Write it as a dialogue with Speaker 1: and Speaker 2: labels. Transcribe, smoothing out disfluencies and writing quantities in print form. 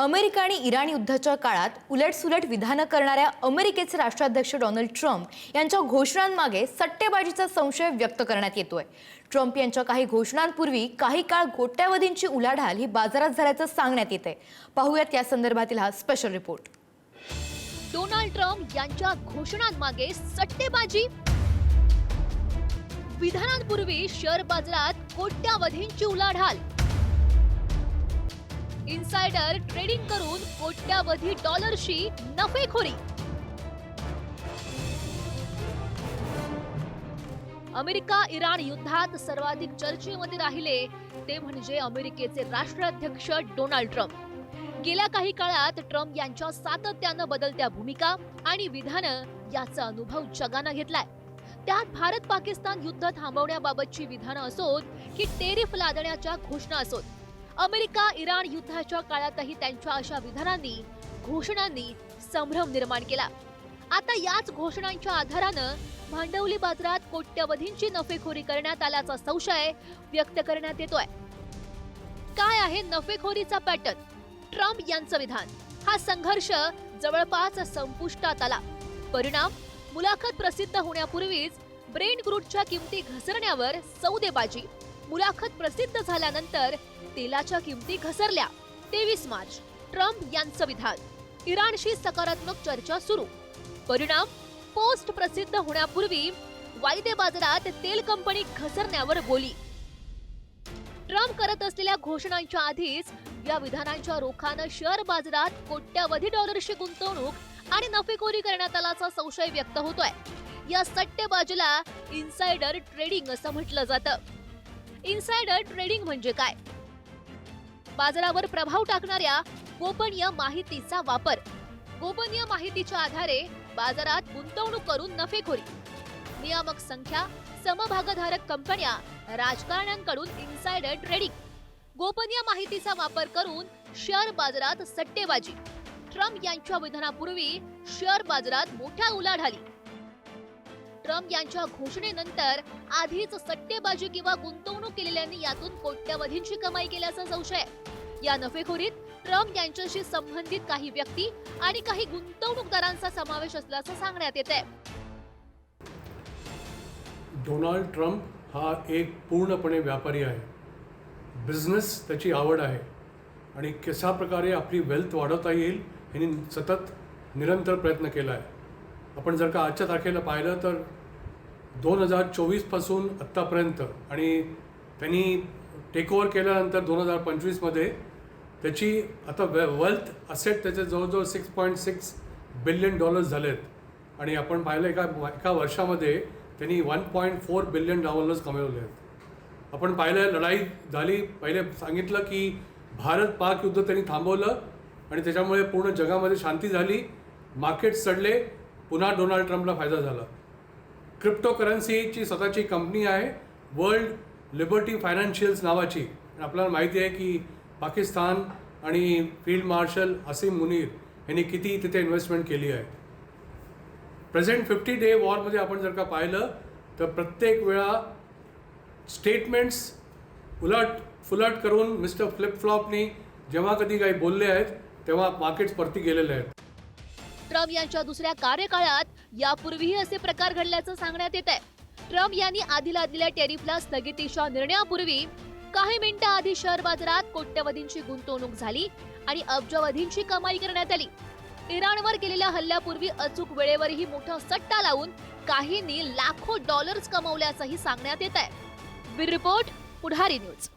Speaker 1: America आणि Iran युद्धाच्या काळात उलटसुलट विधानं करणाऱ्या अमेरिकेचे राष्ट्राध्यक्ष डोनाल्ड ट्रम्प यांच्या घोषणांमागे सट्टेबाजीचा संशय व्यक्त करण्यात येतोय। ट्रम्प यांच्या काही घोषणांपूर्वी काही काळ कोट्यावधींची उलाढाल ही बाजारात झाल्याचं सांगण्यात येतंय। पाहूयात या संदर्भातील हा स्पेशल रिपोर्ट।
Speaker 2: डोनाल्ड ट्रम्प यांच्या घोषणांमागे सट्टेबाजी, विधानांपूर्वी शेअर बाजारात कोट्यावधींची उलाढाल, इनसाइडर ट्रेडिंग करून कोट्यावधी डॉलरची नफेखोरी। अमेरिका इराण युद्धात सर्वाधिक चर्चेमध्ये राहिले ते म्हणजे अमेरिकेचे राष्ट्राध्यक्ष डोनाल्ड ट्रम्प। गेल्या काही काळात ट्रम्प यांच्या सातत्यानं बदलत्या भूमिका आणि विधानं याचा अनुभव जगानं घेतलाय। त्यात भारत पाकिस्तान युद्ध थांबवण्याबाबतची विधानं असोत की टेरिफ लादण्याच्या घोषणा असोत, अमेरिका इराण युद्धाच्या काळातही त्यांच्या अशा विधानांनी, घोषणांनी संभ्रम निर्माण केला। आता याच घोषणांच्या आधारानं भांडवली बाजारात कोट्यवधींची नफेखोरी करण्यात आल्याचा संशय व्यक्त करण्यात येतोय। काय आहे नफेखोरीचा पॅटर्न? ट्रम्प यांचं विधान, हा संघर्ष जवळपास संपुष्टात आला। परिणाम, मुलाखत प्रसिद्ध होण्यापूर्वीच ब्रेंट क्रूडच्या किमती घसरण्यावर सौदेबाजी। मुलाखत प्रसिद्ध झाल्यानंतर तेलाच्या किमती घसरल्या। 23 मार्च, ट्रम्प यांचं विधान, इराणशी सकारात्मक चर्चा सुरू। परिणाम, पोस्ट प्रसिद्ध होण्यापूर्वी वायदे बाजारात तेल कंपनी घसरण्यावर बोली। ट्रम्प करत असलेल्या घोषणांच्या आधीच या विधानांच्या रोखानं शेअर बाजारात कोट्यावधी डॉलरची गुंतवणूक आणि नफेखोरी करण्यात आल्याचा संशय व्यक्त होतोय। या सट्टेबाजीला इनसाइडर ट्रेडिंग असं म्हटलं जातं। इनसाइडर ट्रेडिंग म्हणजे काय? बाजारावर प्रभाव टाकणाऱ्या गोपनीय माहितीचा वापर। गोपनीय माहितीच्या आधारे बाजारात गुंतवणूक करून नफेखोरी। नियामक संख्या, समभागधारक कंपन्या, राजकारण्यांकडून इनसाइडर ट्रेडिंग। गोपनीय माहितीचा वापर करून शेअर बाजारात सट्टेबाजी। ट्रम्प यांच्या विधानापूर्वी शेअर बाजारात मोठ्या उलाढाली। ट्रम्प यांच्या घोषणेनंतर आधीच सट्टेबाजी किंवा गुंतवणूक केलेल्यांनी यातून कोट्यवधींची कमाई केल्याचा संशय। या नफेखोरीत ट्रम्प यांच्याशी संबंधित काही व्यक्ती आणि काही गुंतवणूकदारांचा समावेश असल्याचं सांगण्यात येतंय।
Speaker 3: डोनाल्ड ट्रम्प हा एक पूर्णपणे व्यापारी आहे। बिझनेस त्याची आवड आहे आणि कशा प्रकारे आपली वेल्थ वाढवता येईल यांनी सतत निरंतर प्रयत्न केला आहे। आपण जर का आजच्या तारखेला पाहिलं तर 2024 पासून आत्तापर्यंत आणि त्यांनी टेक ओव्हर केल्यानंतर 2025 त्याची आता वेल्थ असेट त्याचे जवळजवळ $6.6 बिलियन झालेत आणि आपण पाहिलं एका वर्षामध्ये त्यांनी $1.4 बिलियन कमवले आहेत। आपण पाहिलं लढाई झाली, पहिले सांगितलं की भारत पाक युद्ध त्यांनी थांबवलं आणि त्याच्यामुळे पूर्ण जगामध्ये शांती झाली, मार्केट चढले, पुन्हा डोनाल्ड ट्रम्पला फायदा झाला। क्रिप्टो करन्सीची स्वतःची कंपनी आहे, वर्ल्ड लिबर्टी फायनान्शियल्स नावाची। आपल्याला माहिती आहे की पाकिस्तान आणि फील्ड मार्शल असीम मुनीर यांनी किती तिथे इन्व्हेस्टमेंट केली आहे। प्रेझेंट 50 डे वॉरमध्ये आपण जर का पाहिलं तर प्रत्येक वेळा स्टेटमेंट्स उलट करून मिस्टर फ्लिप फ्लॉपनी जेव्हा कधी काही बोलले आहेत तेव्हा मार्केट्स परती गेलेले आहेत।
Speaker 2: ट्रम्प यांच्या दुसऱ्या कार्यकाळात यापूर्वीही असे प्रकार घडल्याचं सांगण्यात येत आहे। ट्रम्प यांनी आधी लादलेल्या टेरिफला स्थगितीच्या निर्णयापूर्वी काही मिनिटं आधी शेअर बाजारात कोट्यवधींची गुंतवणूक झाली आणि अब्जावधींची कमाई करण्यात आली। इराणवर केलेल्या हल्ल्यापूर्वी अचूक वेळेवरही मोठा सट्टा लावून काहींनी लाखो डॉलर्स कमवल्याचंही सांगण्यात येत आहे। ब्युरो रिपोर्ट, पुढारी न्यूज।